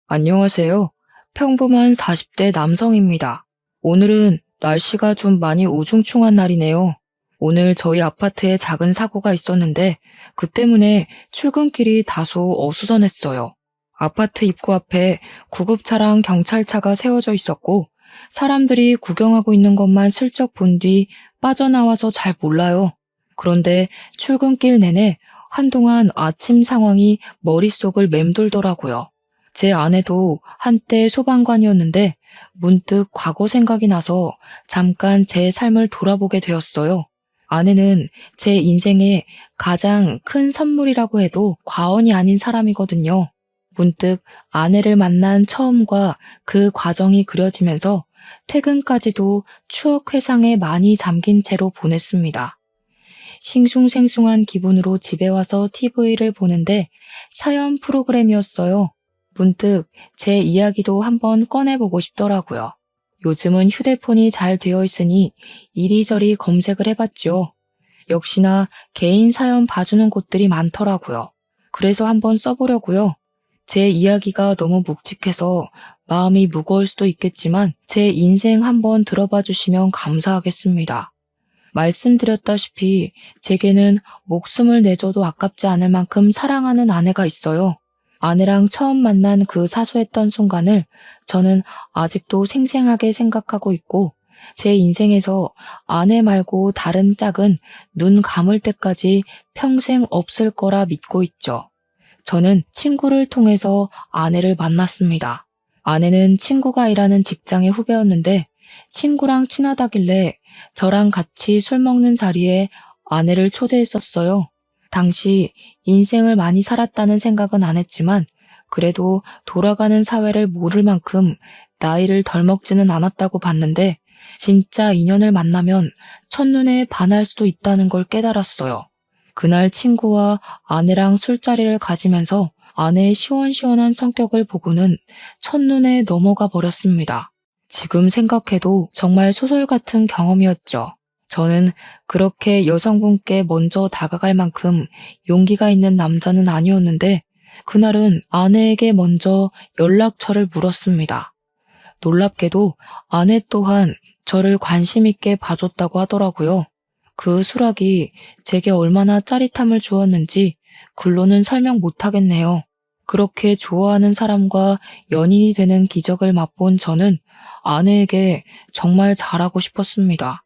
안녕하세요. 평범한 40대 남성입니다. 오늘은 날씨가 좀 많이 우중충한 날이네요. 오늘 저희 아파트에 작은 사고가 있었는데 그 때문에 출근길이 다소 어수선했어요. 아파트 입구 앞에 구급차랑 경찰차가 세워져 있었고 사람들이 구경하고 있는 것만 슬쩍 본 뒤 빠져나와서 잘 몰라요. 그런데 출근길 내내 한동안 아침 상황이 머릿속을 맴돌더라고요. 제 아내도 한때 소방관이었는데 문득 과거 생각이 나서 잠깐 제 삶을 돌아보게 되었어요. 아내는 제 인생의 가장 큰 선물이라고 해도 과언이 아닌 사람이거든요. 문득 아내를 만난 처음과 그 과정이 그려지면서 퇴근까지도 추억 회상에 많이 잠긴 채로 보냈습니다. 싱숭생숭한 기분으로 집에 와서 TV를 보는데 사연 프로그램이었어요. 문득 제 이야기도 한번 꺼내보고 싶더라고요. 요즘은 휴대폰이 잘 되어 있으니 이리저리 검색을 해봤죠. 역시나 개인 사연 봐주는 곳들이 많더라고요. 그래서 한번 써보려고요. 제 이야기가 너무 묵직해서 마음이 무거울 수도 있겠지만 제 인생 한번 들어봐 주시면 감사하겠습니다. 말씀드렸다시피 제게는 목숨을 내줘도 아깝지 않을 만큼 사랑하는 아내가 있어요. 아내랑 처음 만난 그 사소했던 순간을 저는 아직도 생생하게 생각하고 있고 제 인생에서 아내 말고 다른 짝은 눈 감을 때까지 평생 없을 거라 믿고 있죠. 저는 친구를 통해서 아내를 만났습니다. 아내는 친구가 일하는 직장의 후배였는데 친구랑 친하다길래 저랑 같이 술 먹는 자리에 아내를 초대했었어요. 당시 인생을 많이 살았다는 생각은 안 했지만 그래도 돌아가는 사회를 모를 만큼 나이를 덜 먹지는 않았다고 봤는데 진짜 인연을 만나면 첫눈에 반할 수도 있다는 걸 깨달았어요. 그날 친구와 아내랑 술자리를 가지면서 아내의 시원시원한 성격을 보고는 첫눈에 넘어가 버렸습니다. 지금 생각해도 정말 소설 같은 경험이었죠. 저는 그렇게 여성분께 먼저 다가갈 만큼 용기가 있는 남자는 아니었는데 그날은 아내에게 먼저 연락처를 물었습니다. 놀랍게도 아내 또한 저를 관심 있게 봐줬다고 하더라고요. 그 수락이 제게 얼마나 짜릿함을 주었는지 글로는 설명 못하겠네요. 그렇게 좋아하는 사람과 연인이 되는 기적을 맛본 저는 아내에게 정말 잘하고 싶었습니다.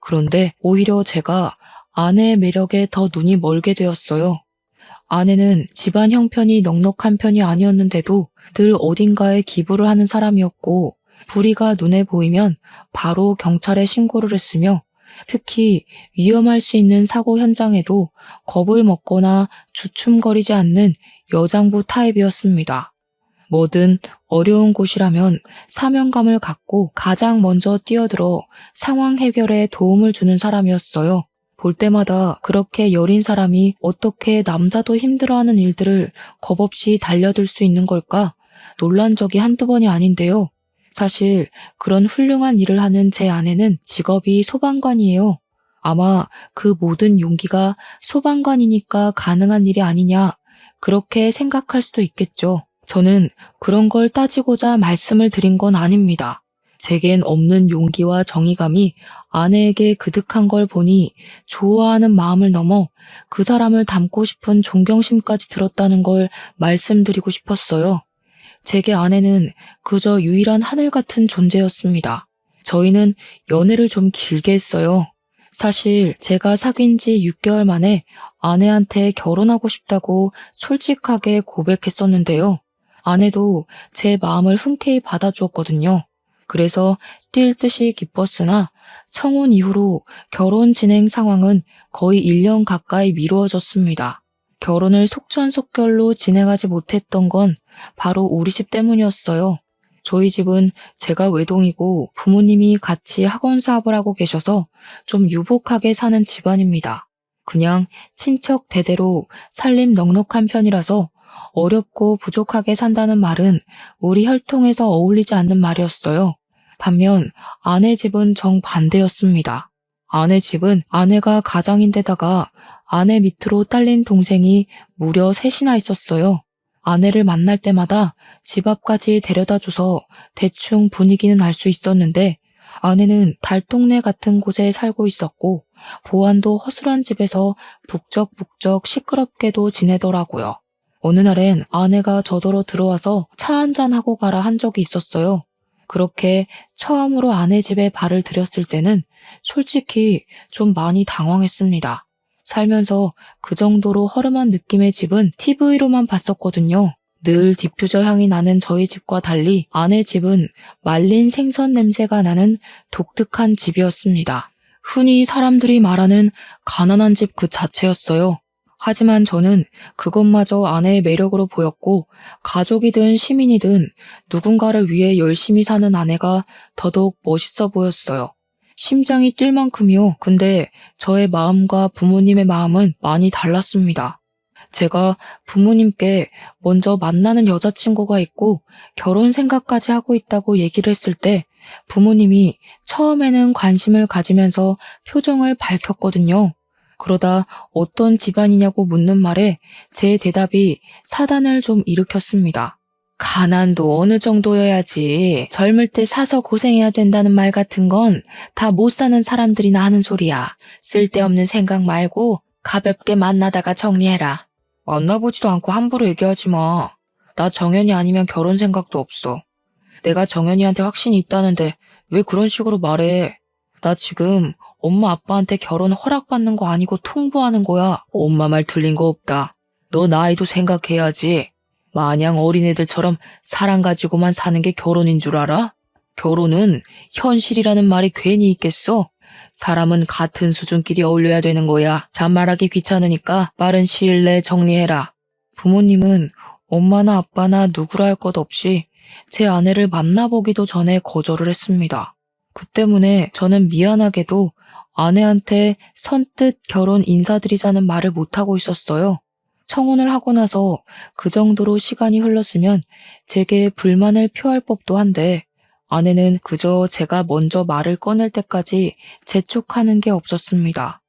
그런데 오히려 제가 아내의 매력에 더 눈이 멀게 되었어요. 아내는 집안 형편이 넉넉한 편이 아니었는데도 늘 어딘가에 기부를 하는 사람이었고 불의가 눈에 보이면 바로 경찰에 신고를 했으며 특히 위험할 수 있는 사고 현장에도 겁을 먹거나 주춤거리지 않는 여장부 타입이었습니다. 뭐든 어려운 곳이라면 사명감을 갖고 가장 먼저 뛰어들어 상황 해결에 도움을 주는 사람이었어요. 볼 때마다 그렇게 여린 사람이 어떻게 남자도 힘들어하는 일들을 겁없이 달려들 수 있는 걸까? 놀란 적이 한두 번이 아닌데요. 사실 그런 훌륭한 일을 하는 제 아내는 직업이 소방관이에요. 아마 그 모든 용기가 소방관이니까 가능한 일이 아니냐, 그렇게 생각할 수도 있겠죠. 저는 그런 걸 따지고자 말씀을 드린 건 아닙니다. 제겐 없는 용기와 정의감이 아내에게 그득한 걸 보니 좋아하는 마음을 넘어 그 사람을 닮고 싶은 존경심까지 들었다는 걸 말씀드리고 싶었어요. 제게 아내는 그저 유일한 하늘 같은 존재였습니다. 저희는 연애를 좀 길게 했어요. 사실 제가 사귄 지 6개월 만에 아내한테 결혼하고 싶다고 솔직하게 고백했었는데요. 아내도 제 마음을 흔쾌히 받아주었거든요. 그래서 뛸 듯이 기뻤으나 청혼 이후로 결혼 진행 상황은 거의 1년 가까이 미루어졌습니다. 결혼을 속전속결로 진행하지 못했던 건 바로 우리 집 때문이었어요. 저희 집은 제가 외동이고 부모님이 같이 학원 사업을 하고 계셔서 좀 유복하게 사는 집안입니다. 그냥 친척 대대로 살림 넉넉한 편이라서 어렵고 부족하게 산다는 말은 우리 혈통에서 어울리지 않는 말이었어요. 반면 아내 집은 정반대였습니다. 아내 집은 아내가 가장인데다가 아내 밑으로 딸린 동생이 무려 셋이나 있었어요. 아내를 만날 때마다 집 앞까지 데려다줘서 대충 분위기는 알 수 있었는데 아내는 달동네 같은 곳에 살고 있었고 보안도 허술한 집에서 북적북적 시끄럽게도 지내더라고요. 어느 날엔 아내가 저더러 들어와서 차 한잔하고 가라 한 적이 있었어요. 그렇게 처음으로 아내 집에 발을 들였을 때는 솔직히 좀 많이 당황했습니다. 살면서 그 정도로 허름한 느낌의 집은 TV로만 봤었거든요. 늘 디퓨저 향이 나는 저희 집과 달리 아내 집은 말린 생선 냄새가 나는 독특한 집이었습니다. 흔히 사람들이 말하는 가난한 집 그 자체였어요. 하지만 저는 그것마저 아내의 매력으로 보였고 가족이든 시민이든 누군가를 위해 열심히 사는 아내가 더더욱 멋있어 보였어요. 심장이 뛸 만큼이요. 근데 저의 마음과 부모님의 마음은 많이 달랐습니다. 제가 부모님께 먼저 만나는 여자친구가 있고 결혼 생각까지 하고 있다고 얘기를 했을 때 부모님이 처음에는 관심을 가지면서 표정을 밝혔거든요. 그러다 어떤 집안이냐고 묻는 말에 제 대답이 사단을 좀 일으켰습니다. 가난도 어느 정도여야지. 젊을 때 사서 고생해야 된다는 말 같은 건 다 못 사는 사람들이나 하는 소리야. 쓸데없는 생각 말고 가볍게 만나다가 정리해라. 만나보지도 않고 함부로 얘기하지 마. 나 정연이 아니면 결혼 생각도 없어. 내가 정연이한테 확신이 있다는데 왜 그런 식으로 말해? 나 지금 엄마 아빠한테 결혼 허락받는 거 아니고 통보하는 거야. 엄마 말 틀린 거 없다. 너 나이도 생각해야지. 마냥 어린애들처럼 사랑 가지고만 사는 게 결혼인 줄 알아? 결혼은 현실이라는 말이 괜히 있겠어? 사람은 같은 수준끼리 어울려야 되는 거야. 잔말하기 귀찮으니까 빠른 시일 내에 정리해라. 부모님은 엄마나 아빠나 누구라 할 것 없이 제 아내를 만나보기도 전에 거절을 했습니다. 그 때문에 저는 미안하게도 아내한테 선뜻 결혼 인사드리자는 말을 못하고 있었어요. 청혼을 하고 나서 그 정도로 시간이 흘렀으면 제게 불만을 표할 법도 한데 아내는 그저 제가 먼저 말을 꺼낼 때까지 재촉하는 게 없었습니다.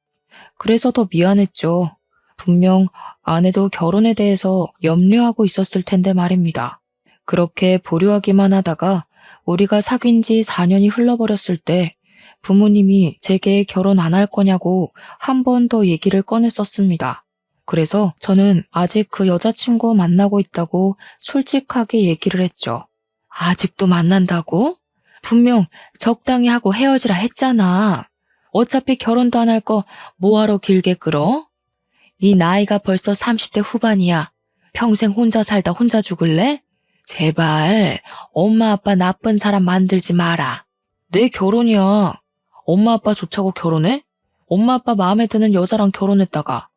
그래서 더 미안했죠. 분명 아내도 결혼에 대해서 염려하고 있었을 텐데 말입니다. 그렇게 보류하기만 하다가 우리가 사귄 지 4년이 흘러버렸을 때 부모님이 제게 결혼 안 할 거냐고 한 번 더 얘기를 꺼냈었습니다. 그래서 저는 아직 그 여자친구 만나고 있다고 솔직하게 얘기를 했죠. 아직도 만난다고? 분명 적당히 하고 헤어지라 했잖아. 어차피 결혼도 안 할 거 뭐하러 길게 끌어? 네 나이가 벌써 30대 후반이야. 평생 혼자 살다 혼자 죽을래? 제발 엄마 아빠 나쁜 사람 만들지 마라. 내 결혼이야. 엄마 아빠 좋자고 결혼해? 엄마 아빠 마음에 드는 여자랑 결혼했다가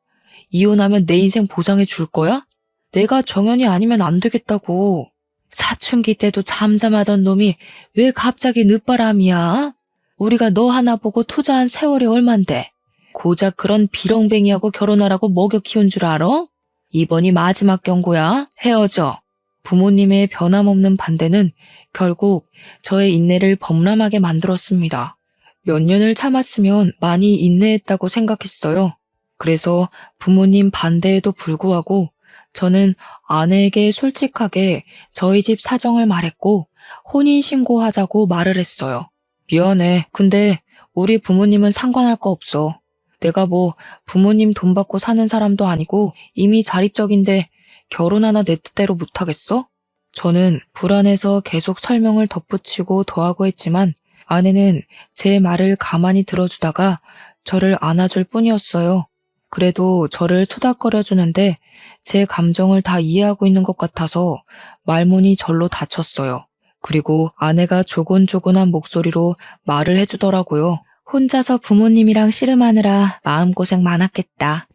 이혼하면 내 인생 보장해 줄 거야? 내가 정연이 아니면 안 되겠다고. 사춘기 때도 잠잠하던 놈이 왜 갑자기 늦바람이야? 우리가 너 하나 보고 투자한 세월이 얼만데. 고작 그런 비렁뱅이하고 결혼하라고 먹여 키운 줄 알아? 이번이 마지막 경고야. 헤어져. 부모님의 변함없는 반대는 결국 저의 인내를 범람하게 만들었습니다. 몇 년을 참았으면 많이 인내했다고 생각했어요. 그래서 부모님 반대에도 불구하고 저는 아내에게 솔직하게 저희 집 사정을 말했고 혼인신고하자고 말을 했어요. 미안해. 근데 우리 부모님은 상관할 거 없어. 내가 뭐 부모님 돈 받고 사는 사람도 아니고 이미 자립적인데 결혼 하나 내 뜻대로 못하겠어? 저는 불안해서 계속 설명을 덧붙이고 더하고 했지만 아내는 제 말을 가만히 들어주다가 저를 안아줄 뿐이었어요. 그래도 저를 토닥거려주는데 제 감정을 다 이해하고 있는 것 같아서 말문이 절로 닫혔어요. 그리고 아내가 조곤조곤한 목소리로 말을 해주더라고요. 혼자서 부모님이랑 씨름하느라 마음고생 많았겠다.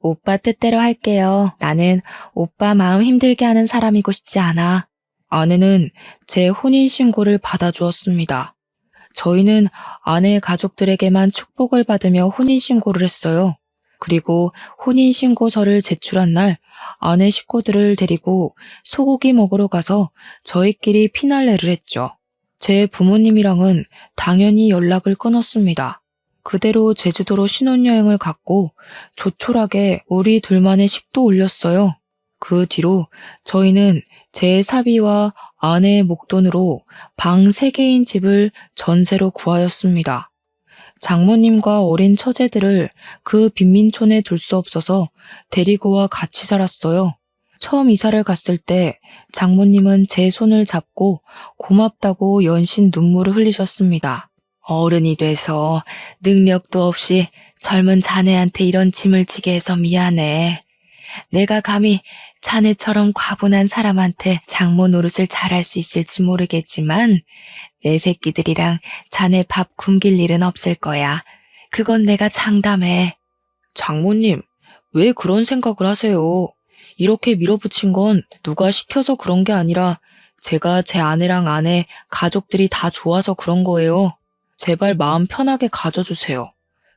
오빠 뜻대로 할게요. 나는 오빠 마음 힘들게 하는 사람이고 싶지 않아. 아내는 제 혼인신고를 받아주었습니다. 저희는 아내의 가족들에게만 축복을 받으며 혼인신고를 했어요. 그리고 혼인신고서를 제출한 날 아내 식구들을 데리고 소고기 먹으러 가서 저희끼리 피날레를 했죠. 제 부모님이랑은 당연히 연락을 끊었습니다. 그대로 제주도로 신혼여행을 갔고 조촐하게 우리 둘만의 식도 올렸어요. 그 뒤로 저희는 제 사비와 아내의 목돈으로 방 3개인 집을 전세로 구하였습니다. 장모님과 어린 처제들을 그 빈민촌에 둘 수 없어서 데리고 와 같이 살았어요. 처음 이사를 갔을 때 장모님은 제 손을 잡고 고맙다고 연신 눈물을 흘리셨습니다. 어른이 돼서 능력도 없이 젊은 자네한테 이런 짐을 지게 해서 미안해. 내가 감히 자네처럼 과분한 사람한테 장모 노릇을 잘할 수 있을지 모르겠지만 내 새끼들이랑 자네 밥 굶길 일은 없을 거야. 그건 내가 장담해. 장모님, 왜 그런 생각을 하세요? 이렇게 밀어붙인 건 누가 시켜서 그런 게 아니라 제가 제 아내랑 아내, 가족들이 다 좋아서 그런 거예요. 제발 마음 편하게 가져주세요.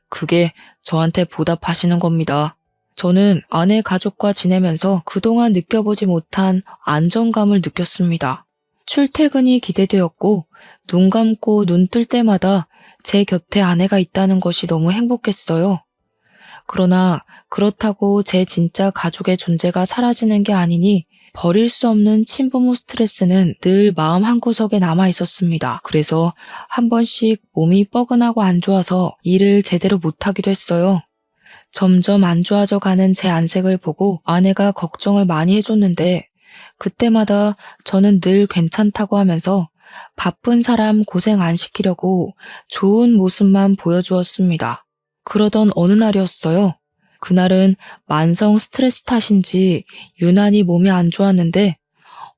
그게 저한테 보답하시는 겁니다. 저는 아내 가족과 지내면서 그동안 느껴보지 못한 안정감을 느꼈습니다. 출퇴근이 기대되었고 눈 감고 눈 뜰 때마다 제 곁에 아내가 있다는 것이 너무 행복했어요. 그러나 그렇다고 제 진짜 가족의 존재가 사라지는 게 아니니 버릴 수 없는 친부모 스트레스는 늘 마음 한구석에 남아 있었습니다. 그래서 한 번씩 몸이 뻐근하고 안 좋아서 일을 제대로 못하기도 했어요. 점점 안 좋아져 가는 제 안색을 보고 아내가 걱정을 많이 해줬는데 그때마다 저는 늘 괜찮다고 하면서 바쁜 사람 고생 안 시키려고 좋은 모습만 보여주었습니다. 그러던 어느 날이었어요. 그날은 만성 스트레스 탓인지 유난히 몸이 안 좋았는데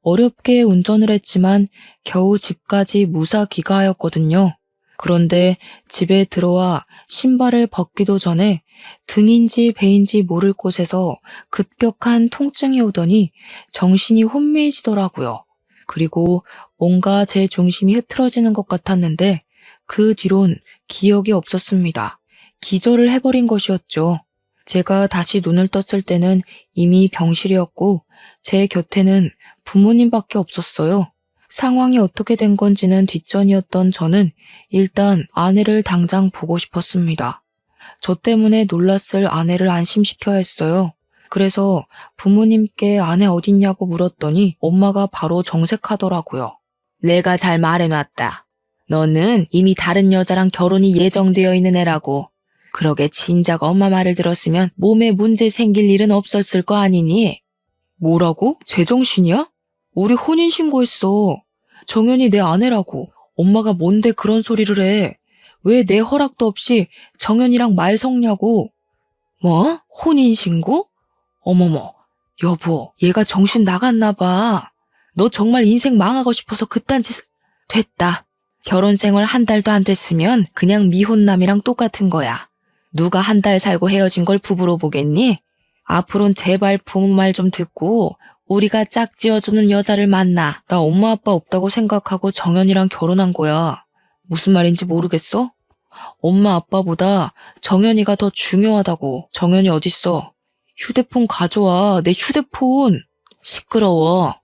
어렵게 운전을 했지만 겨우 집까지 무사 귀가하였거든요. 그런데 집에 들어와 신발을 벗기도 전에 등인지 배인지 모를 곳에서 급격한 통증이 오더니 정신이 혼미해지더라고요. 그리고 뭔가 제 중심이 흐트러지는 것 같았는데 그 뒤론 기억이 없었습니다. 기절을 해버린 것이었죠. 제가 다시 눈을 떴을 때는 이미 병실이었고 제 곁에는 부모님밖에 없었어요. 상황이 어떻게 된 건지는 뒷전이었던 저는 일단 아내를 당장 보고 싶었습니다. 저 때문에 놀랐을 아내를 안심시켜야 했어요. 그래서 부모님께 아내 어딨냐고 물었더니 엄마가 바로 정색하더라고요. 내가 잘 말해놨다. 너는 이미 다른 여자랑 결혼이 예정되어 있는 애라고. 그러게 진작 엄마 말을 들었으면 몸에 문제 생길 일은 없었을 거 아니니? 뭐라고? 제정신이야? 우리 혼인신고했어. 정연이 내 아내라고. 엄마가 뭔데 그런 소리를 해. 왜 내 허락도 없이 정연이랑 말 섞냐고. 뭐? 혼인신고? 어머머, 여보, 얘가 정신 나갔나 봐. 너 정말 인생 망하고 싶어서 그딴 짓을... 됐다. 결혼 생활 한 달도 안 됐으면 그냥 미혼남이랑 똑같은 거야. 누가 한 달 살고 헤어진 걸 부부로 보겠니? 앞으론 제발 부모 말 좀 듣고 우리가 짝지어주는 여자를 만나. 나 엄마 아빠 없다고 생각하고 정연이랑 결혼한 거야. 무슨 말인지 모르겠어? 엄마 아빠보다 정연이가 더 중요하다고. 정연이 어딨어? 휴대폰 가져와. 내 휴대폰. 시끄러워.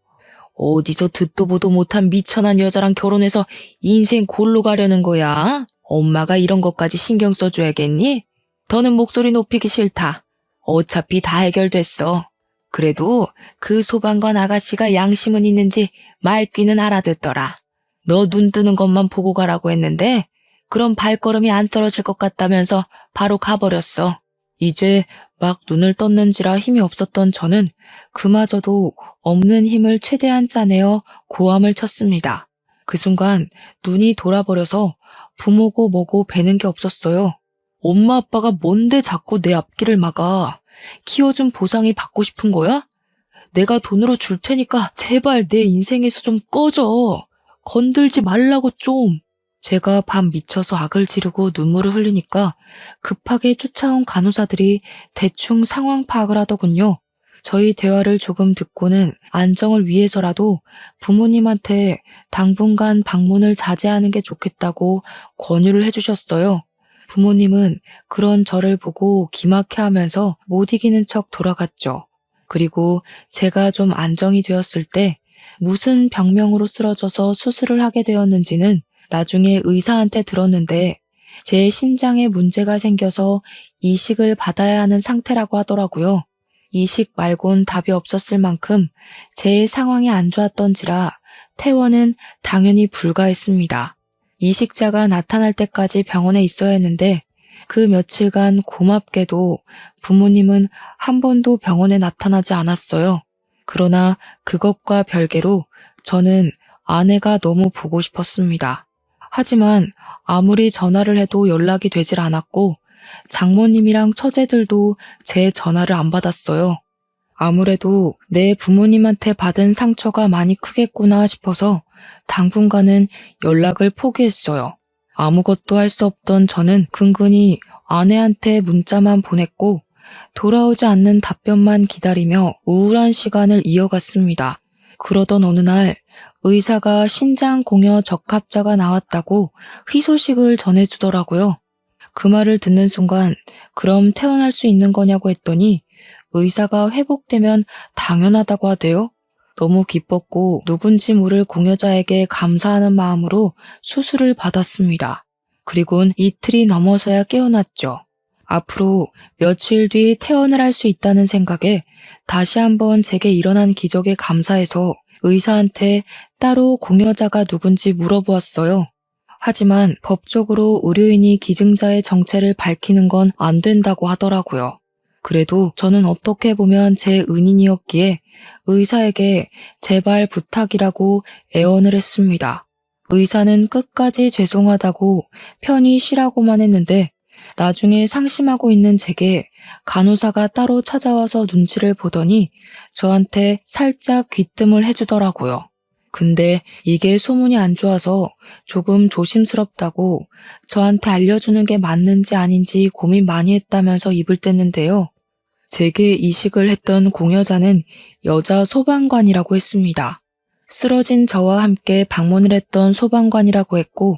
어디서 듣도 보도 못한 미천한 여자랑 결혼해서 인생 골로 가려는 거야? 엄마가 이런 것까지 신경 써줘야겠니? 더는 목소리 높이기 싫다. 어차피 다 해결됐어. 그래도 그 소방관 아가씨가 양심은 있는지 말귀는 알아듣더라. 너 눈 뜨는 것만 보고 가라고 했는데 그럼 발걸음이 안 떨어질 것 같다면서 바로 가버렸어. 이제 막 눈을 떴는지라 힘이 없었던 저는 그마저도 없는 힘을 최대한 짜내어 고함을 쳤습니다. 그 순간 눈이 돌아버려서 부모고 뭐고 뵈는 게 없었어요. 엄마 아빠가 뭔데 자꾸 내 앞길을 막아. 키워준 보상이 받고 싶은 거야? 내가 돈으로 줄 테니까 제발 내 인생에서 좀 꺼져. 건들지 말라고 좀. 제가 밤 미쳐서 악을 지르고 눈물을 흘리니까 급하게 쫓아온 간호사들이 대충 상황 파악을 하더군요. 저희 대화를 조금 듣고는 안정을 위해서라도 부모님한테 당분간 방문을 자제하는 게 좋겠다고 권유를 해주셨어요. 부모님은 그런 저를 보고 기막해 하면서 못 이기는 척 돌아갔죠. 그리고 제가 좀 안정이 되었을 때 무슨 병명으로 쓰러져서 수술을 하게 되었는지는 나중에 의사한테 들었는데 제 신장에 문제가 생겨서 이식을 받아야 하는 상태라고 하더라고요. 이식 말곤 답이 없었을 만큼 제 상황이 안 좋았던지라 퇴원은 당연히 불가했습니다. 이식자가 나타날 때까지 병원에 있어야 했는데 그 며칠간 고맙게도 부모님은 한 번도 병원에 나타나지 않았어요. 그러나 그것과 별개로 저는 아내가 너무 보고 싶었습니다. 하지만 아무리 전화를 해도 연락이 되질 않았고 장모님이랑 처제들도 제 전화를 안 받았어요. 아무래도 내 부모님한테 받은 상처가 많이 크겠구나 싶어서 당분간은 연락을 포기했어요. 아무것도 할 수 없던 저는 근근히 아내한테 문자만 보냈고 돌아오지 않는 답변만 기다리며 우울한 시간을 이어갔습니다. 그러던 어느 날 의사가 신장 공여 적합자가 나왔다고 희소식을 전해주더라고요. 그 말을 듣는 순간 그럼 퇴원할 수 있는 거냐고 했더니 의사가 회복되면 당연하다고 하대요. 너무 기뻤고 누군지 모를 공여자에게 감사하는 마음으로 수술을 받았습니다. 그리곤 이틀이 넘어서야 깨어났죠. 앞으로 며칠 뒤 퇴원을 할 수 있다는 생각에 다시 한번 제게 일어난 기적에 감사해서 의사한테 따로 공여자가 누군지 물어보았어요. 하지만 법적으로 의료인이 기증자의 정체를 밝히는 건 안 된다고 하더라고요. 그래도 저는 어떻게 보면 제 은인이었기에 의사에게 제발 부탁이라고 애원을 했습니다. 의사는 끝까지 죄송하다고 편히 쉬라고만 했는데 나중에 상심하고 있는 제게 간호사가 따로 찾아와서 눈치를 보더니 저한테 살짝 귀뜸을 해주더라고요. 근데 이게 소문이 안 좋아서 조금 조심스럽다고 저한테 알려주는 게 맞는지 아닌지 고민 많이 했다면서 입을 뗐는데요. 제게 이식을 했던 공여자는 여자 소방관이라고 했습니다. 쓰러진 저와 함께 방문을 했던 소방관이라고 했고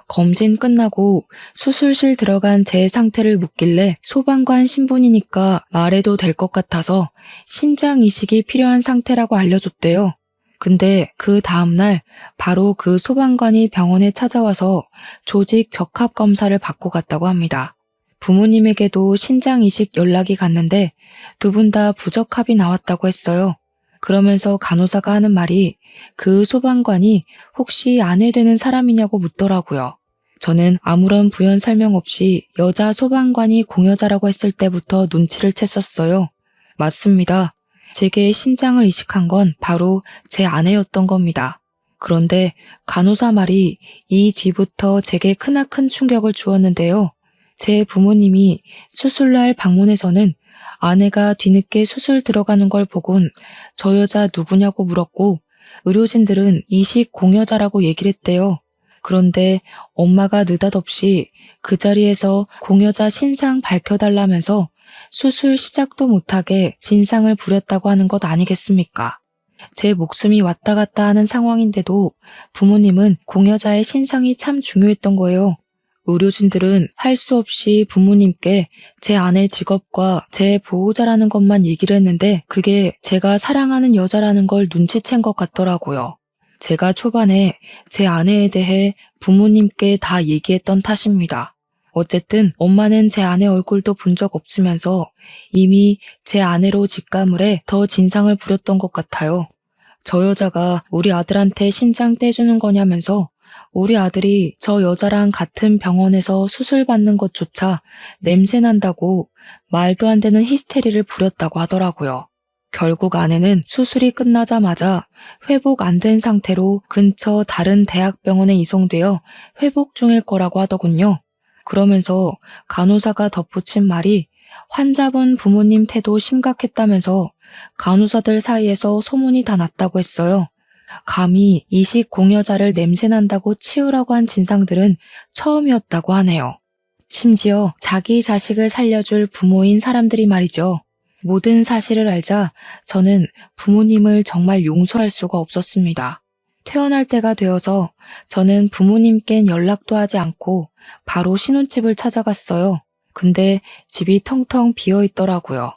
검진 끝나고 수술실 들어간 제 상태를 묻길래 소방관 신분이니까 말해도 될 것 같아서 신장 이식이 필요한 상태라고 알려줬대요. 근데 그 다음날 바로 그 소방관이 병원에 찾아와서 조직 적합 검사를 받고 갔다고 합니다. 부모님에게도 신장 이식 연락이 갔는데 두 분 다 부적합이 나왔다고 했어요. 그러면서 간호사가 하는 말이 그 소방관이 혹시 아내 되는 사람이냐고 묻더라고요. 저는 아무런 부연 설명 없이 여자 소방관이 공여자라고 했을 때부터 눈치를 챘었어요. 맞습니다. 제게 신장을 이식한 건 바로 제 아내였던 겁니다. 그런데 간호사 말이 이 뒤부터 제게 크나큰 충격을 주었는데요. 제 부모님이 수술날 방문해서는 아내가 뒤늦게 수술 들어가는 걸 보곤 저 여자 누구냐고 물었고 의료진들은 이식 공여자라고 얘기를 했대요. 그런데 엄마가 느닷없이 그 자리에서 공여자 신상 밝혀달라면서 수술 시작도 못하게 진상을 부렸다고 하는 것 아니겠습니까? 제 목숨이 왔다 갔다 하는 상황인데도 부모님은 공여자의 신상이 참 중요했던 거예요. 의료진들은 할 수 없이 부모님께 제 아내 직업과 제 보호자라는 것만 얘기를 했는데 그게 제가 사랑하는 여자라는 걸 눈치챈 것 같더라고요. 제가 초반에 제 아내에 대해 부모님께 다 얘기했던 탓입니다. 어쨌든 엄마는 제 아내 얼굴도 본 적 없으면서 이미 제 아내로 직감을 해 더 진상을 부렸던 것 같아요. 저 여자가 우리 아들한테 신장 떼주는 거냐면서 우리 아들이 저 여자랑 같은 병원에서 수술 받는 것조차 냄새 난다고 말도 안 되는 히스테리를 부렸다고 하더라고요. 결국 아내는 수술이 끝나자마자 회복 안 된 상태로 근처 다른 대학병원에 이송되어 회복 중일 거라고 하더군요. 그러면서 간호사가 덧붙인 말이 환자분 부모님 태도 심각했다면서 간호사들 사이에서 소문이 다 났다고 했어요. 감히 이식 공여자를 냄새난다고 치우라고 한 진상들은 처음이었다고 하네요. 심지어 자기 자식을 살려줄 부모인 사람들이 말이죠. 모든 사실을 알자 저는 부모님을 정말 용서할 수가 없었습니다. 퇴원할 때가 되어서 저는 부모님껜 연락도 하지 않고 바로 신혼집을 찾아갔어요. 근데 집이 텅텅 비어 있더라고요.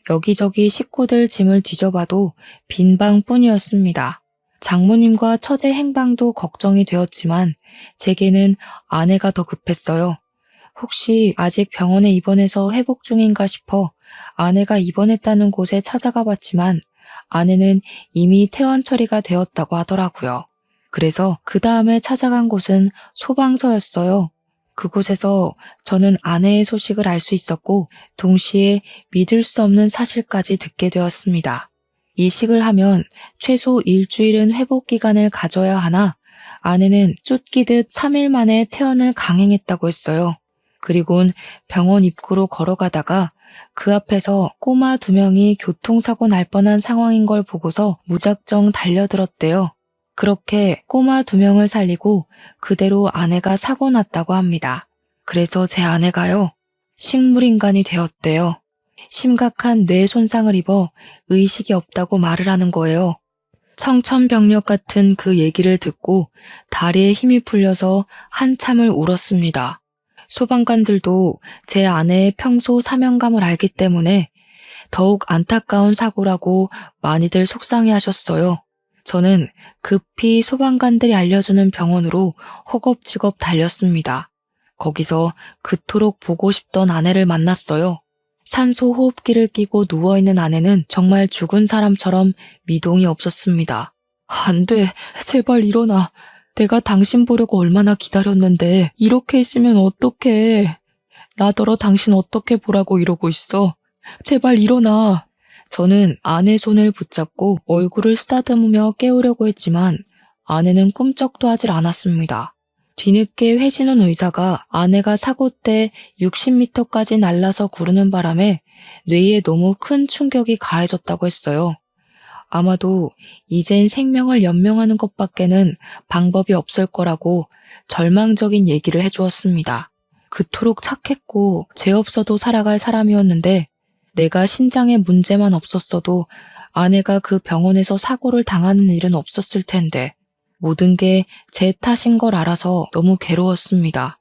여기저기 식구들 짐을 뒤져봐도 빈 방뿐이었습니다. 장모님과 처제 행방도 걱정이 되었지만 제게는 아내가 더 급했어요. 혹시 아직 병원에 입원해서 회복 중인가 싶어 아내가 입원했다는 곳에 찾아가 봤지만 아내는 이미 퇴원 처리가 되었다고 하더라고요. 그래서 그 다음에 찾아간 곳은 소방서였어요. 그곳에서 저는 아내의 소식을 알 수 있었고 동시에 믿을 수 없는 사실까지 듣게 되었습니다. 이식을 하면 최소 일주일은 회복 기간을 가져야 하나 아내는 쫓기듯 3일 만에 퇴원을 강행했다고 했어요. 그리곤 병원 입구로 걸어가다가 그 앞에서 꼬마 2명이 교통사고 날 뻔한 상황인 걸 보고서 무작정 달려들었대요. 그렇게 꼬마 2명을 살리고 그대로 아내가 사고 났다고 합니다. 그래서 제 아내가요, 식물인간이 되었대요. 심각한 뇌 손상을 입어 의식이 없다고 말을 하는 거예요. 청천벽력 같은 그 얘기를 듣고 다리에 힘이 풀려서 한참을 울었습니다. 소방관들도 제 아내의 평소 사명감을 알기 때문에 더욱 안타까운 사고라고 많이들 속상해 하셨어요. 저는 급히 소방관들이 알려주는 병원으로 허겁지겁 달렸습니다. 거기서 그토록 보고 싶던 아내를 만났어요. 산소 호흡기를 끼고 누워있는 아내는 정말 죽은 사람처럼 미동이 없었습니다. 안 돼, 제발 일어나. 내가 당신 보려고 얼마나 기다렸는데 이렇게 있으면 어떡해. 나더러 당신 어떻게 보라고 이러고 있어. 제발 일어나. 저는 아내 손을 붙잡고 얼굴을 쓰다듬으며 깨우려고 했지만 아내는 꿈쩍도 하질 않았습니다. 뒤늦게 회진원 의사가 아내가 사고 때 60m까지 날라서 구르는 바람에 뇌에 너무 큰 충격이 가해졌다고 했어요. 아마도 이젠 생명을 연명하는 것밖에는 방법이 없을 거라고 절망적인 얘기를 해주었습니다. 그토록 착했고 죄 없어도 살아갈 사람이었는데 내가 신장에 문제만 없었어도 아내가 그 병원에서 사고를 당하는 일은 없었을 텐데 모든 게 제 탓인 걸 알아서 너무 괴로웠습니다.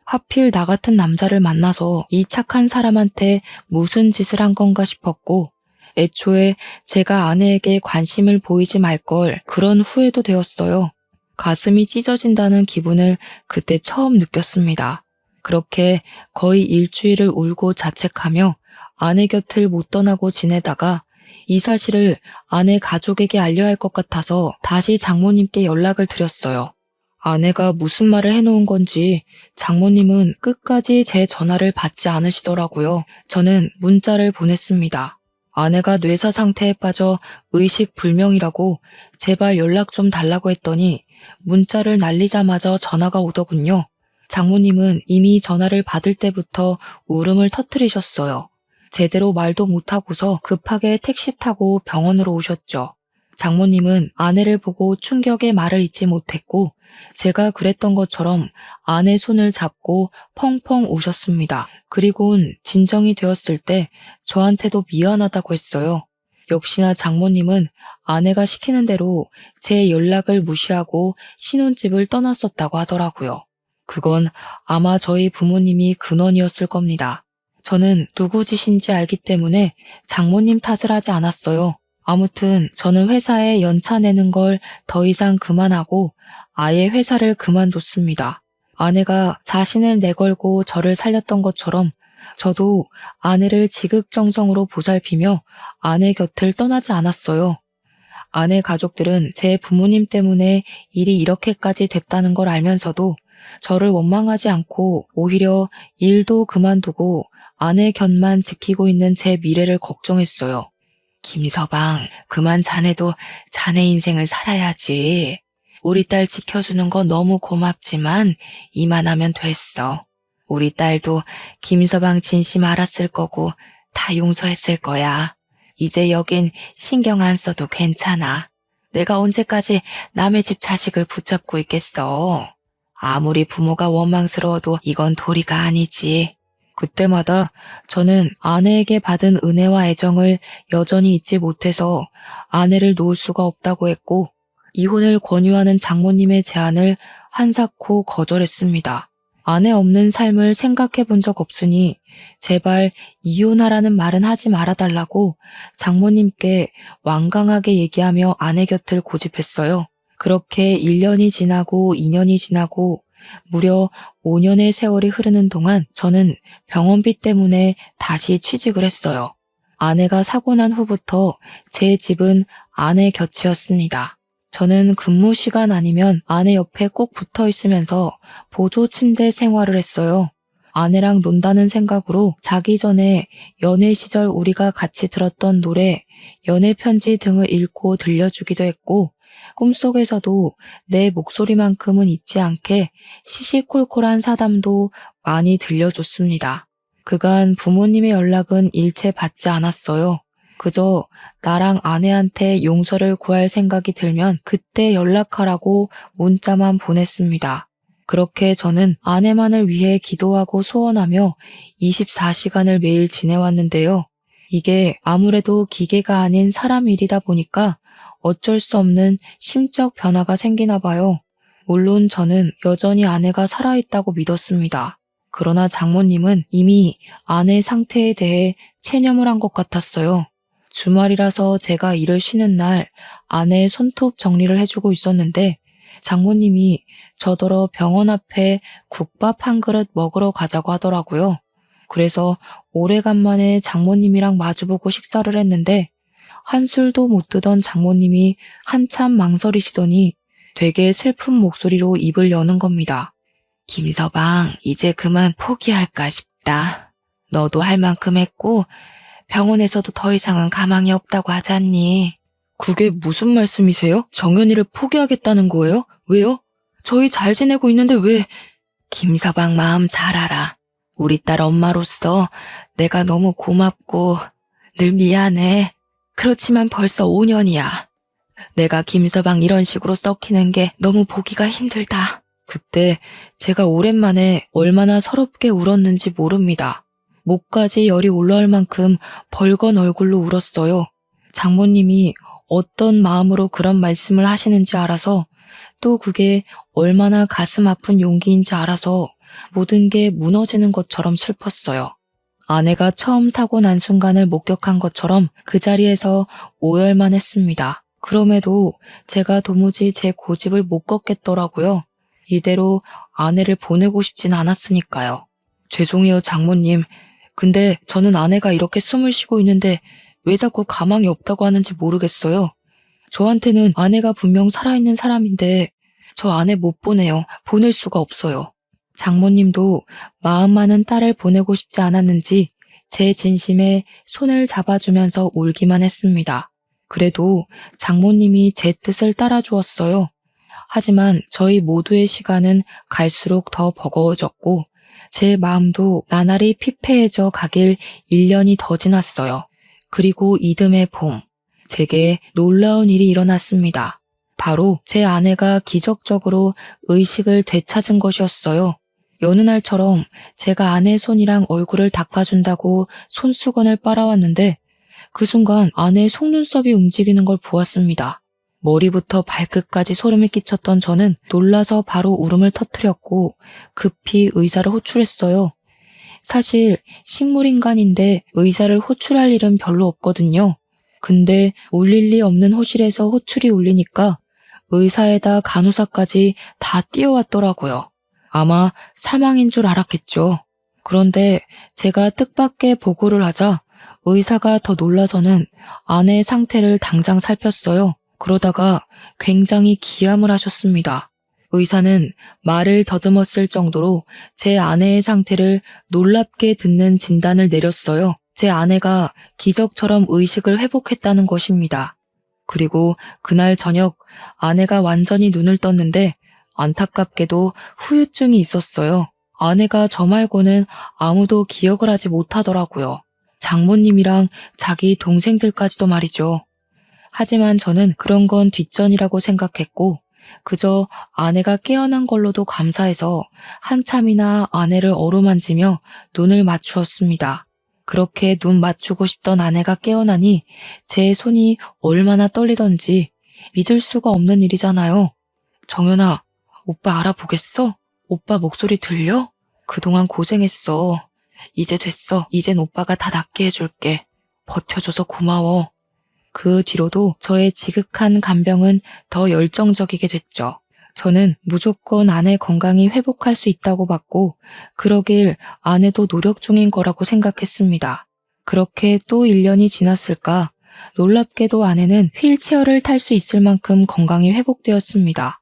하필 나 같은 남자를 만나서 이 착한 사람한테 무슨 짓을 한 건가 싶었고 애초에 제가 아내에게 관심을 보이지 말 걸 그런 후회도 되었어요. 가슴이 찢어진다는 기분을 그때 처음 느꼈습니다. 그렇게 거의 일주일을 울고 자책하며 아내 곁을 못 떠나고 지내다가 이 사실을 아내 가족에게 알려야 할 것 같아서 다시 장모님께 연락을 드렸어요. 아내가 무슨 말을 해놓은 건지 장모님은 끝까지 제 전화를 받지 않으시더라고요. 저는 문자를 보냈습니다. 아내가 뇌사 상태에 빠져 의식 불명이라고 제발 연락 좀 달라고 했더니 문자를 날리자마자 전화가 오더군요. 장모님은 이미 전화를 받을 때부터 울음을 터뜨리셨어요. 제대로 말도 못하고서 급하게 택시 타고 병원으로 오셨죠. 장모님은 아내를 보고 충격의 말을 잇지 못했고 제가 그랬던 것처럼 아내 손을 잡고 펑펑 우셨습니다. 그리곤 진정이 되었을 때 저한테도 미안하다고 했어요. 역시나 장모님은 아내가 시키는 대로 제 연락을 무시하고 신혼집을 떠났었다고 하더라고요. 그건 아마 저희 부모님이 근원이었을 겁니다. 저는 누구 짓인지 알기 때문에 장모님 탓을 하지 않았어요. 아무튼 저는 회사에 연차 내는 걸 더 이상 그만하고 아예 회사를 그만뒀습니다. 아내가 자신을 내걸고 저를 살렸던 것처럼 저도 아내를 지극정성으로 보살피며 아내 곁을 떠나지 않았어요. 아내 가족들은 제 부모님 때문에 일이 이렇게까지 됐다는 걸 알면서도 저를 원망하지 않고 오히려 일도 그만두고 아내 곁만 지키고 있는 제 미래를 걱정했어요. 김서방, 그만 자네도 자네 인생을 살아야지. 우리 딸 지켜주는 거 너무 고맙지만 이만하면 됐어. 우리 딸도 김서방 진심 알았을 거고 다 용서했을 거야. 이제 여긴 신경 안 써도 괜찮아. 내가 언제까지 남의 집 자식을 붙잡고 있겠어. 아무리 부모가 원망스러워도 이건 도리가 아니지. 그때마다 저는 아내에게 받은 은혜와 애정을 여전히 잊지 못해서 아내를 놓을 수가 없다고 했고 이혼을 권유하는 장모님의 제안을 한사코 거절했습니다. 아내 없는 삶을 생각해 본 적 없으니 제발 이혼하라는 말은 하지 말아달라고 장모님께 완강하게 얘기하며 아내 곁을 고집했어요. 그렇게 1년이 지나고 2년이 지나고 무려 5년의 세월이 흐르는 동안 저는 병원비 때문에 다시 취직을 했어요. 아내가 사고 난 후부터 제 집은 아내 곁이었습니다. 저는 근무 시간 아니면 아내 옆에 꼭 붙어 있으면서 보조 침대 생활을 했어요. 아내랑 논다는 생각으로 자기 전에 연애 시절 우리가 같이 들었던 노래, 연애 편지 등을 읽고 들려주기도 했고, 꿈속에서도 내 목소리만큼은 잊지 않게 시시콜콜한 사담도 많이 들려줬습니다. 그간 부모님의 연락은 일체 받지 않았어요. 그저 나랑 아내한테 용서를 구할 생각이 들면 그때 연락하라고 문자만 보냈습니다. 그렇게 저는 아내만을 위해 기도하고 소원하며 24시간을 매일 지내왔는데요. 이게 아무래도 기계가 아닌 사람 일이다 보니까 어쩔 수 없는 심적 변화가 생기나 봐요. 물론 저는 여전히 아내가 살아있다고 믿었습니다. 그러나 장모님은 이미 아내 상태에 대해 체념을 한 것 같았어요. 주말이라서 제가 일을 쉬는 날 아내의 손톱 정리를 해주고 있었는데 장모님이 저더러 병원 앞에 국밥 한 그릇 먹으러 가자고 하더라고요. 그래서 오래간만에 장모님이랑 마주보고 식사를 했는데 한술도 못 뜨던 장모님이 한참 망설이시더니 되게 슬픈 목소리로 입을 여는 겁니다. 김서방, 이제 그만 포기할까 싶다. 너도 할 만큼 했고 병원에서도 더 이상은 가망이 없다고 하지 않니? 그게 무슨 말씀이세요? 정연이를 포기하겠다는 거예요? 왜요? 저희 잘 지내고 있는데 왜? 김서방 마음 잘 알아. 우리 딸 엄마로서 내가 너무 고맙고 늘 미안해. 그렇지만 벌써 5년이야. 내가 김서방 이런 식으로 썩히는 게 너무 보기가 힘들다. 그때 제가 오랜만에 얼마나 서럽게 울었는지 모릅니다. 목까지 열이 올라올 만큼 벌건 얼굴로 울었어요. 장모님이 어떤 마음으로 그런 말씀을 하시는지 알아서 또 그게 얼마나 가슴 아픈 용기인지 알아서 모든 게 무너지는 것처럼 슬펐어요. 아내가 처음 사고 난 순간을 목격한 것처럼 그 자리에서 오열만 했습니다. 그럼에도 제가 도무지 제 고집을 못 꺾겠더라고요. 이대로 아내를 보내고 싶진 않았으니까요. 죄송해요, 장모님. 근데 저는 아내가 이렇게 숨을 쉬고 있는데 왜 자꾸 가망이 없다고 하는지 모르겠어요. 저한테는 아내가 분명 살아있는 사람인데 저 아내 못 보내요. 보낼 수가 없어요. 장모님도 마음 많은 딸을 보내고 싶지 않았는지 제 진심에 손을 잡아주면서 울기만 했습니다. 그래도 장모님이 제 뜻을 따라주었어요. 하지만 저희 모두의 시간은 갈수록 더 버거워졌고 제 마음도 나날이 피폐해져 가길 1년이 더 지났어요. 그리고 이듬해 봄, 제게 놀라운 일이 일어났습니다. 바로 제 아내가 기적적으로 의식을 되찾은 것이었어요. 여느 날처럼 제가 아내 손이랑 얼굴을 닦아준다고 손수건을 빨아왔는데 그 순간 아내의 속눈썹이 움직이는 걸 보았습니다. 머리부터 발끝까지 소름이 끼쳤던 저는 놀라서 바로 울음을 터뜨렸고 급히 의사를 호출했어요. 사실 식물인간인데 의사를 호출할 일은 별로 없거든요. 근데 울릴 리 없는 호실에서 호출이 울리니까 의사에다 간호사까지 다 뛰어왔더라고요. 아마 사망인 줄 알았겠죠. 그런데 제가 뜻밖의 보고를 하자 의사가 더 놀라서는 아내의 상태를 당장 살폈어요. 그러다가 굉장히 기함을 하셨습니다. 의사는 말을 더듬었을 정도로 제 아내의 상태를 놀랍게 듣는 진단을 내렸어요. 제 아내가 기적처럼 의식을 회복했다는 것입니다. 그리고 그날 저녁 아내가 완전히 눈을 떴는데 안타깝게도 후유증이 있었어요. 아내가 저 말고는 아무도 기억을 하지 못하더라고요. 장모님이랑 자기 동생들까지도 말이죠. 하지만 저는 그런 건 뒷전이라고 생각했고 그저 아내가 깨어난 걸로도 감사해서 한참이나 아내를 어루만지며 눈을 맞추었습니다. 그렇게 눈 맞추고 싶던 아내가 깨어나니 제 손이 얼마나 떨리던지 믿을 수가 없는 일이잖아요. 정연아, 오빠 알아보겠어? 오빠 목소리 들려? 그동안 고생했어. 이제 됐어. 이젠 오빠가 다 낫게 해줄게. 버텨줘서 고마워. 그 뒤로도 저의 지극한 간병은 더 열정적이게 됐죠. 저는 무조건 아내 건강이 회복할 수 있다고 봤고, 그러길 아내도 노력 중인 거라고 생각했습니다. 그렇게 또 1년이 지났을까? 놀랍게도 아내는 휠체어를 탈 수 있을 만큼 건강이 회복되었습니다.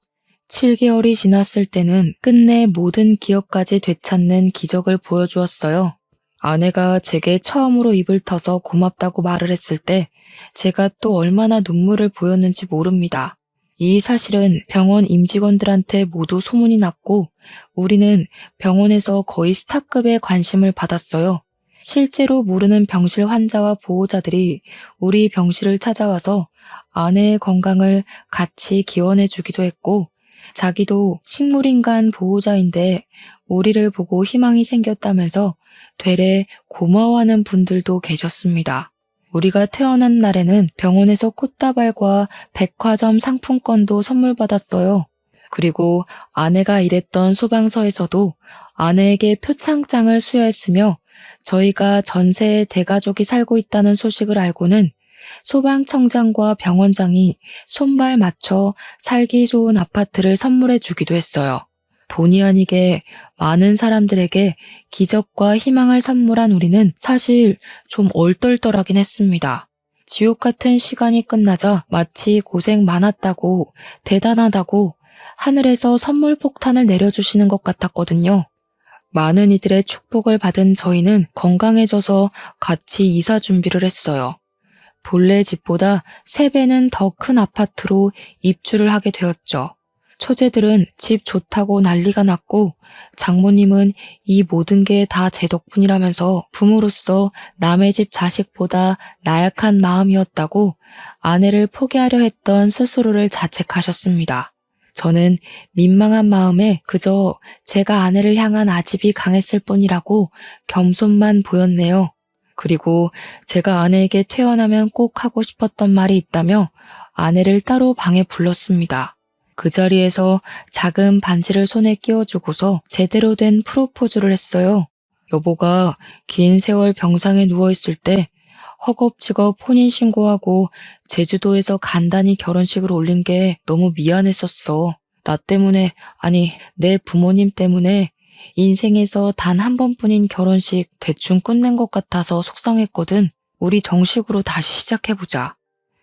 7개월이 지났을 때는 끝내 모든 기억까지 되찾는 기적을 보여주었어요. 아내가 제게 처음으로 입을 터서 고맙다고 말을 했을 때 제가 또 얼마나 눈물을 보였는지 모릅니다. 이 사실은 병원 임직원들한테 모두 소문이 났고 우리는 병원에서 거의 스타급의 관심을 받았어요. 실제로 모르는 병실 환자와 보호자들이 우리 병실을 찾아와서 아내의 건강을 같이 기원해 주기도 했고 자기도 식물인간 보호자인데 우리를 보고 희망이 생겼다면서 되레 고마워하는 분들도 계셨습니다. 우리가 태어난 날에는 병원에서 꽃다발과 백화점 상품권도 선물 받았어요. 그리고 아내가 일했던 소방서에서도 아내에게 표창장을 수여했으며 저희가 전세에 대가족이 살고 있다는 소식을 알고는 소방청장과 병원장이 손발 맞춰 살기 좋은 아파트를 선물해 주기도 했어요. 본의 아니게 많은 사람들에게 기적과 희망을 선물한 우리는 사실 좀 얼떨떨하긴 했습니다. 지옥 같은 시간이 끝나자 마치 고생 많았다고, 대단하다고 하늘에서 선물 폭탄을 내려주시는 것 같았거든요. 많은 이들의 축복을 받은 저희는 건강해져서 같이 이사 준비를 했어요. 본래 집보다 3배는 더 큰 아파트로 입주를 하게 되었죠. 처제들은 집 좋다고 난리가 났고 장모님은 이 모든 게 다 제 덕분이라면서 부모로서 남의 집 자식보다 나약한 마음이었다고 아내를 포기하려 했던 스스로를 자책하셨습니다. 저는 민망한 마음에 그저 제가 아내를 향한 아집이 강했을 뿐이라고 겸손만 보였네요. 그리고 제가 아내에게 퇴원하면 꼭 하고 싶었던 말이 있다며 아내를 따로 방에 불렀습니다. 그 자리에서 작은 반지를 손에 끼워주고서 제대로 된 프로포즈를 했어요. 여보가 긴 세월 병상에 누워있을 때 허겁지겁 혼인신고하고 제주도에서 간단히 결혼식을 올린 게 너무 미안했었어. 나 때문에, 아니, 내 부모님 때문에 인생에서 단 한 번뿐인 결혼식 대충 끝낸 것 같아서 속상했거든. 우리 정식으로 다시 시작해보자.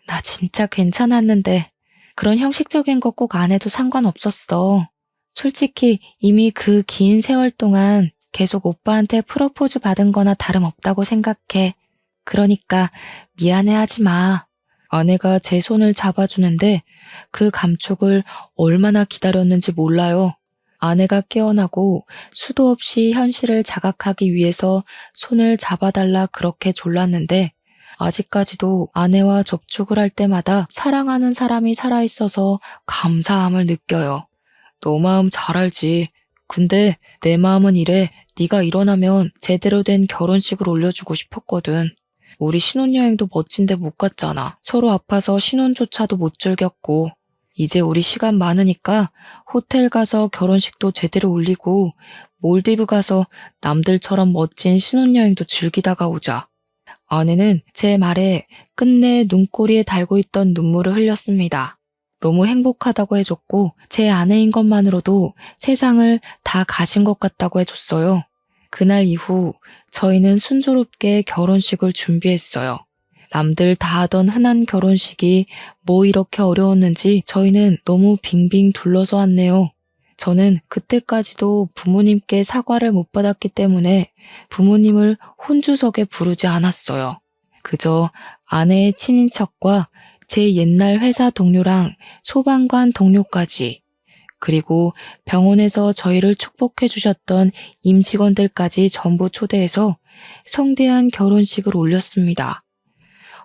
나 진짜 괜찮았는데 그런 형식적인 거 꼭 안 해도 상관없었어. 솔직히 이미 그 긴 세월 동안 계속 오빠한테 프로포즈 받은 거나 다름없다고 생각해. 그러니까 미안해하지 마. 아내가 제 손을 잡아주는데 그 감촉을 얼마나 기다렸는지 몰라요. 아내가 깨어나고 수도 없이 현실을 자각하기 위해서 손을 잡아달라 그렇게 졸랐는데 아직까지도 아내와 접촉을 할 때마다 사랑하는 사람이 살아있어서 감사함을 느껴요. 너 마음 잘 알지. 근데 내 마음은 이래. 네가 일어나면 제대로 된 결혼식을 올려주고 싶었거든. 우리 신혼여행도 멋진데 못 갔잖아. 서로 아파서 신혼조차도 못 즐겼고. 이제 우리 시간 많으니까 호텔 가서 결혼식도 제대로 올리고 몰디브 가서 남들처럼 멋진 신혼여행도 즐기다가 오자. 아내는 제 말에 끝내 눈꼬리에 달고 있던 눈물을 흘렸습니다. 너무 행복하다고 해줬고 제 아내인 것만으로도 세상을 다 가진 것 같다고 해줬어요. 그날 이후 저희는 순조롭게 결혼식을 준비했어요. 남들 다 하던 흔한 결혼식이 뭐 이렇게 어려웠는지 저희는 너무 빙빙 둘러서 왔네요. 저는 그때까지도 부모님께 사과를 못 받았기 때문에 부모님을 혼주석에 부르지 않았어요. 그저 아내의 친인척과 제 옛날 회사 동료랑 소방관 동료까지 그리고 병원에서 저희를 축복해 주셨던 임직원들까지 전부 초대해서 성대한 결혼식을 올렸습니다.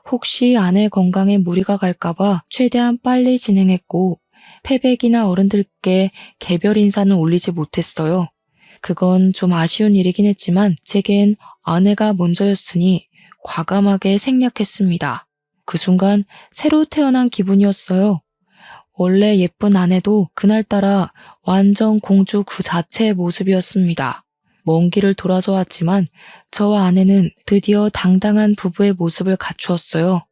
혹시 아내 건강에 무리가 갈까봐 최대한 빨리 진행했고 패백이나 어른들께 개별 인사는 올리지 못했어요. 그건 좀 아쉬운 일이긴 했지만 제겐 아내가 먼저였으니 과감하게 생략했습니다. 그 순간 새로 태어난 기분이었어요. 원래 예쁜 아내도 그날따라 완전 공주 그 자체의 모습이었습니다. 먼 길을 돌아서 왔지만 저와 아내는 드디어 당당한 부부의 모습을 갖추었어요.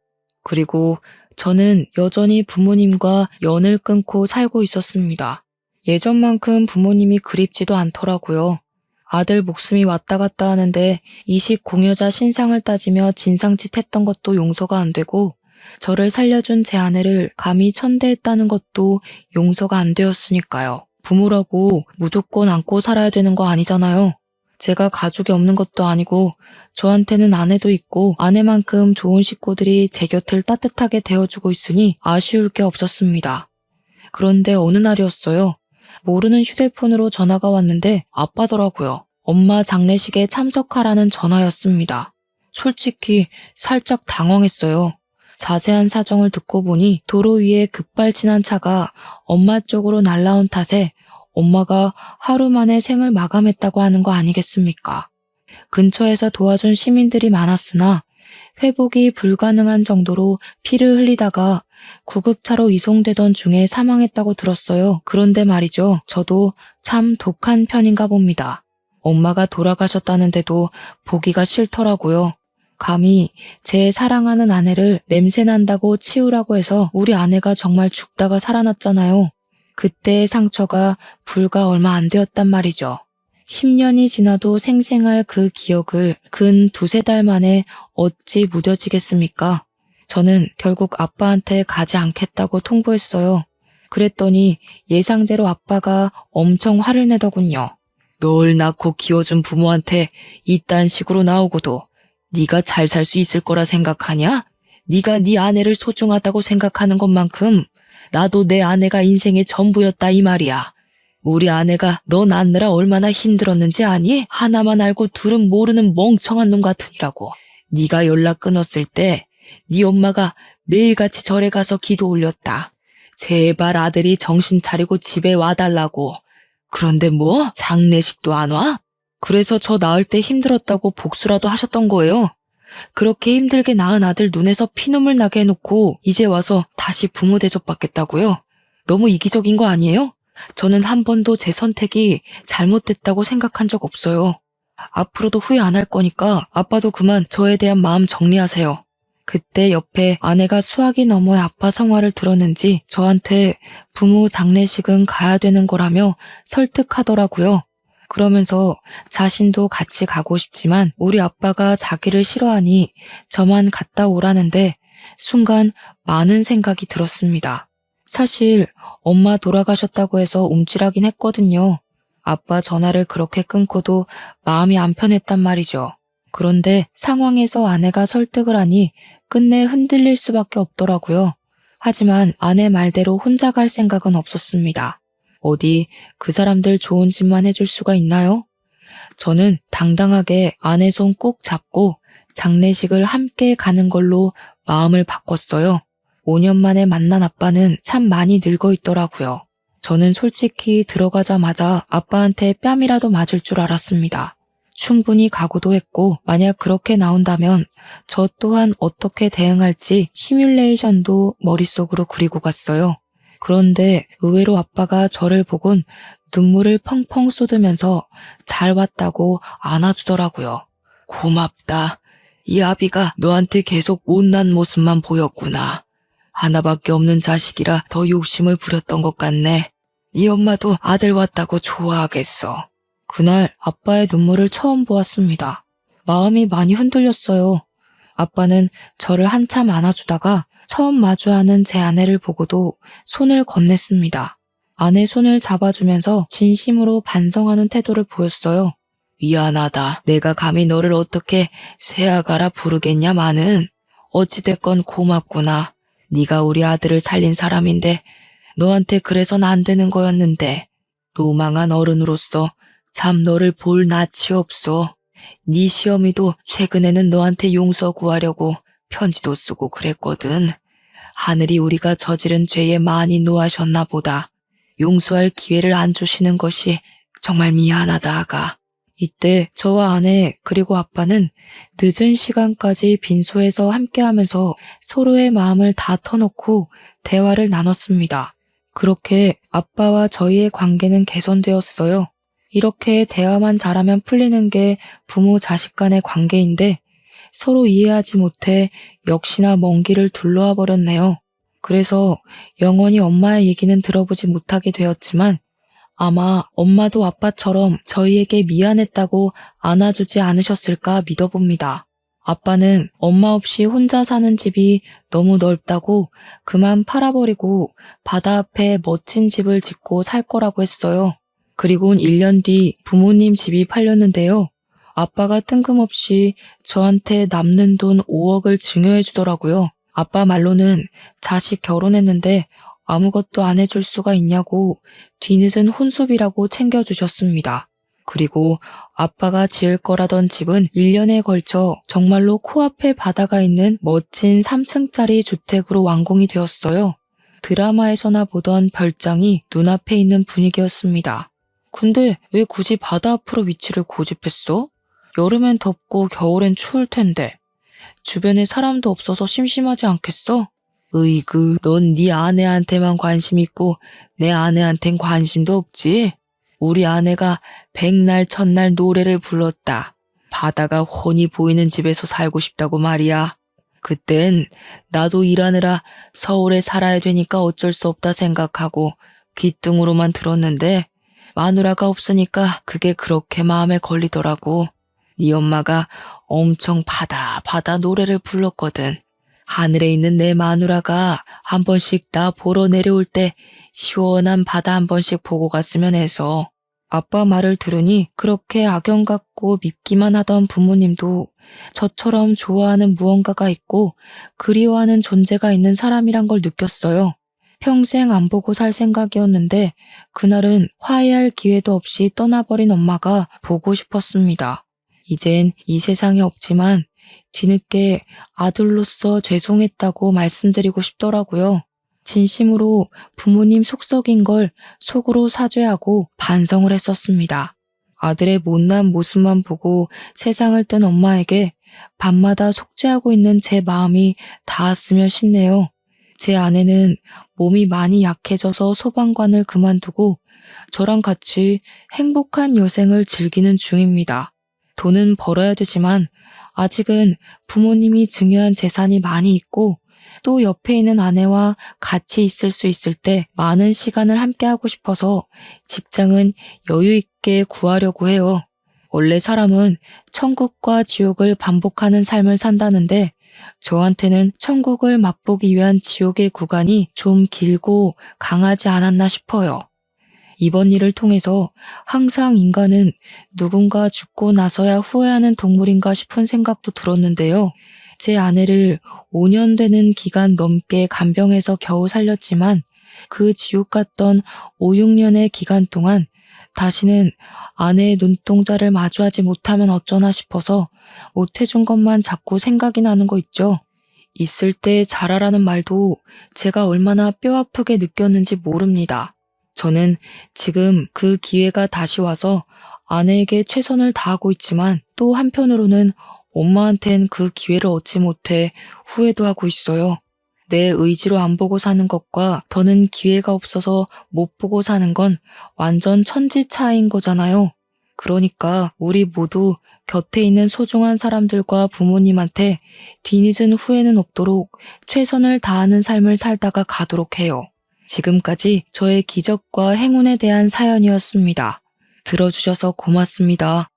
그리고 저는 여전히 부모님과 연을 끊고 살고 있었습니다. 예전만큼 부모님이 그립지도 않더라고요. 아들 목숨이 왔다 갔다 하는데 이식 공여자 신상을 따지며 진상짓했던 것도 용서가 안 되고 저를 살려준 제 아내를 감히 천대했다는 것도 용서가 안 되었으니까요. 부모라고 무조건 안고 살아야 되는 거 아니잖아요. 제가 가족이 없는 것도 아니고 저한테는 아내도 있고 아내만큼 좋은 식구들이 제 곁을 따뜻하게 대어주고 있으니 아쉬울 게 없었습니다. 그런데 어느 날이었어요. 모르는 휴대폰으로 전화가 왔는데 아빠더라고요. 엄마 장례식에 참석하라는 전화였습니다. 솔직히 살짝 당황했어요. 자세한 사정을 듣고 보니 도로 위에 급발진한 차가 엄마 쪽으로 날아온 탓에 엄마가 하루 만에 생을 마감했다고 하는 거 아니겠습니까? 근처에서 도와준 시민들이 많았으나 회복이 불가능한 정도로 피를 흘리다가 구급차로 이송되던 중에 사망했다고 들었어요. 그런데 말이죠. 저도 참 독한 편인가 봅니다. 엄마가 돌아가셨다는데도 보기가 싫더라고요. 감히 제 사랑하는 아내를 냄새난다고 치우라고 해서 우리 아내가 정말 죽다가 살아났잖아요. 그때의 상처가 불과 얼마 안 되었단 말이죠. 10년이 지나도 생생할 그 기억을 근 두세 달 만에 어찌 무뎌지겠습니까? 저는 결국 아빠한테 가지 않겠다고 통보했어요. 그랬더니 예상대로 아빠가 엄청 화를 내더군요. 널 낳고 키워준 부모한테 이딴 식으로 나오고도 네가 잘 살 수 있을 거라 생각하냐? 네가 네 아내를 소중하다고 생각하는 것만큼 나도 내 아내가 인생의 전부였다 이 말이야. 우리 아내가 너 낳느라 얼마나 힘들었는지 아니? 하나만 알고 둘은 모르는 멍청한 놈 같으니라고. 네가 연락 끊었을 때 네 엄마가 매일같이 절에 가서 기도 올렸다. 제발 아들이 정신 차리고 집에 와달라고. 그런데 뭐 장례식도 안 와? 그래서 저 낳을 때 힘들었다고 복수라도 하셨던 거예요. 그렇게 힘들게 낳은 아들 눈에서 피눈물 나게 해놓고 이제 와서 다시 부모 대접받겠다고요? 너무 이기적인 거 아니에요? 저는 한 번도 제 선택이 잘못됐다고 생각한 적 없어요. 앞으로도 후회 안 할 거니까 아빠도 그만 저에 대한 마음 정리하세요. 그때 옆에 아내가 수화기 너머의 아빠 성화를 들었는지 저한테 부모 장례식은 가야 되는 거라며 설득하더라고요. 그러면서 자신도 같이 가고 싶지만 우리 아빠가 자기를 싫어하니 저만 갔다 오라는데 순간 많은 생각이 들었습니다. 사실 엄마 돌아가셨다고 해서 움찔하긴 했거든요. 아빠 전화를 그렇게 끊고도 마음이 안 편했단 말이죠. 그런데 상황에서 아내가 설득을 하니 끝내 흔들릴 수밖에 없더라고요. 하지만 아내 말대로 혼자 갈 생각은 없었습니다. 어디 그 사람들 좋은 짓만 해줄 수가 있나요? 저는 당당하게 아내 손 꼭 잡고 장례식을 함께 가는 걸로 마음을 바꿨어요. 5년 만에 만난 아빠는 참 많이 늙어 있더라고요. 저는 솔직히 들어가자마자 아빠한테 뺨이라도 맞을 줄 알았습니다. 충분히 각오도 했고 만약 그렇게 나온다면 저 또한 어떻게 대응할지 시뮬레이션도 머릿속으로 그리고 갔어요. 그런데 의외로 아빠가 저를 보곤 눈물을 펑펑 쏟으면서 잘 왔다고 안아주더라고요. 고맙다. 이 아비가 너한테 계속 못난 모습만 보였구나. 하나밖에 없는 자식이라 더 욕심을 부렸던 것 같네. 네 엄마도 아들 왔다고 좋아하겠어. 그날 아빠의 눈물을 처음 보았습니다. 마음이 많이 흔들렸어요. 아빠는 저를 한참 안아주다가 처음 마주하는 제 아내를 보고도 손을 건넸습니다. 아내 손을 잡아주면서 진심으로 반성하는 태도를 보였어요. 미안하다. 내가 감히 너를 어떻게 새아가라 부르겠냐마는 어찌됐건 고맙구나. 네가 우리 아들을 살린 사람인데 너한테 그래선 안 되는 거였는데 노망한 어른으로서 참 너를 볼 낯이 없어. 네 시어미도 최근에는 너한테 용서 구하려고 편지도 쓰고 그랬거든. 하늘이 우리가 저지른 죄에 많이 노하셨나 보다. 용서할 기회를 안 주시는 것이 정말 미안하다 아가. 이때 저와 아내 그리고 아빠는 늦은 시간까지 빈소에서 함께하면서 서로의 마음을 다 터놓고 대화를 나눴습니다. 그렇게 아빠와 저희의 관계는 개선되었어요. 이렇게 대화만 잘하면 풀리는 게 부모 자식 간의 관계인데 서로 이해하지 못해 역시나 먼 길을 둘러와 버렸네요. 그래서 영원히 엄마의 얘기는 들어보지 못하게 되었지만 아마 엄마도 아빠처럼 저희에게 미안했다고 안아주지 않으셨을까 믿어봅니다. 아빠는 엄마 없이 혼자 사는 집이 너무 넓다고 그만 팔아버리고 바다 앞에 멋진 집을 짓고 살 거라고 했어요. 그리고 1년 뒤 부모님 집이 팔렸는데요. 아빠가 뜬금없이 저한테 남는 돈 5억을 증여해 주더라고요. 아빠 말로는 자식 결혼했는데 아무것도 안 해줄 수가 있냐고 뒤늦은 혼수비라고 챙겨주셨습니다. 그리고 아빠가 지을 거라던 집은 1년에 걸쳐 정말로 코앞에 바다가 있는 멋진 3층짜리 주택으로 완공이 되었어요. 드라마에서나 보던 별장이 눈앞에 있는 분위기였습니다. 근데 왜 굳이 바다 앞으로 위치를 고집했어? 여름엔 덥고 겨울엔 추울 텐데. 주변에 사람도 없어서 심심하지 않겠어? 으이그, 넌 네 아내한테만 관심 있고 내 아내한텐 관심도 없지? 우리 아내가 백날 첫날 노래를 불렀다. 바다가 훤히 보이는 집에서 살고 싶다고 말이야. 그땐 나도 일하느라 서울에 살아야 되니까 어쩔 수 없다 생각하고 귓등으로만 들었는데 마누라가 없으니까 그게 그렇게 마음에 걸리더라고. 네 엄마가 엄청 바다 노래를 불렀거든. 하늘에 있는 내 마누라가 한 번씩 나 보러 내려올 때 시원한 바다 한 번씩 보고 갔으면 해서. 아빠 말을 들으니 그렇게 악연 같고 밉기만 하던 부모님도 저처럼 좋아하는 무언가가 있고 그리워하는 존재가 있는 사람이란 걸 느꼈어요. 평생 안 보고 살 생각이었는데 그날은 화해할 기회도 없이 떠나버린 엄마가 보고 싶었습니다. 이젠 이 세상에 없지만 뒤늦게 아들로서 죄송했다고 말씀드리고 싶더라고요. 진심으로 부모님 속썩인 걸 속으로 사죄하고 반성을 했었습니다. 아들의 못난 모습만 보고 세상을 뜬 엄마에게 밤마다 속죄하고 있는 제 마음이 닿았으면 싶네요. 제 아내는 몸이 많이 약해져서 소방관을 그만두고 저랑 같이 행복한 여생을 즐기는 중입니다. 돈은 벌어야 되지만 아직은 부모님이 증여한 재산이 많이 있고 또 옆에 있는 아내와 같이 있을 수 있을 때 많은 시간을 함께하고 싶어서 직장은 여유 있게 구하려고 해요. 원래 사람은 천국과 지옥을 반복하는 삶을 산다는데 저한테는 천국을 맛보기 위한 지옥의 구간이 좀 길고 강하지 않았나 싶어요. 이번 일을 통해서 항상 인간은 누군가 죽고 나서야 후회하는 동물인가 싶은 생각도 들었는데요. 제 아내를 5년 되는 기간 넘게 간병해서 겨우 살렸지만 그 지옥 같던 5, 6년의 기간 동안 다시는 아내의 눈동자를 마주하지 못하면 어쩌나 싶어서 못해준 것만 자꾸 생각이 나는 거 있죠. 있을 때 잘하라는 말도 제가 얼마나 뼈아프게 느꼈는지 모릅니다. 저는 지금 그 기회가 다시 와서 아내에게 최선을 다하고 있지만 또 한편으로는 엄마한텐 그 기회를 얻지 못해 후회도 하고 있어요. 내 의지로 안 보고 사는 것과 더는 기회가 없어서 못 보고 사는 건 완전 천지 차이인 거잖아요. 그러니까 우리 모두 곁에 있는 소중한 사람들과 부모님한테 뒤늦은 후회는 없도록 최선을 다하는 삶을 살다가 가도록 해요. 지금까지 저의 기적과 행운에 대한 사연이었습니다. 들어주셔서 고맙습니다.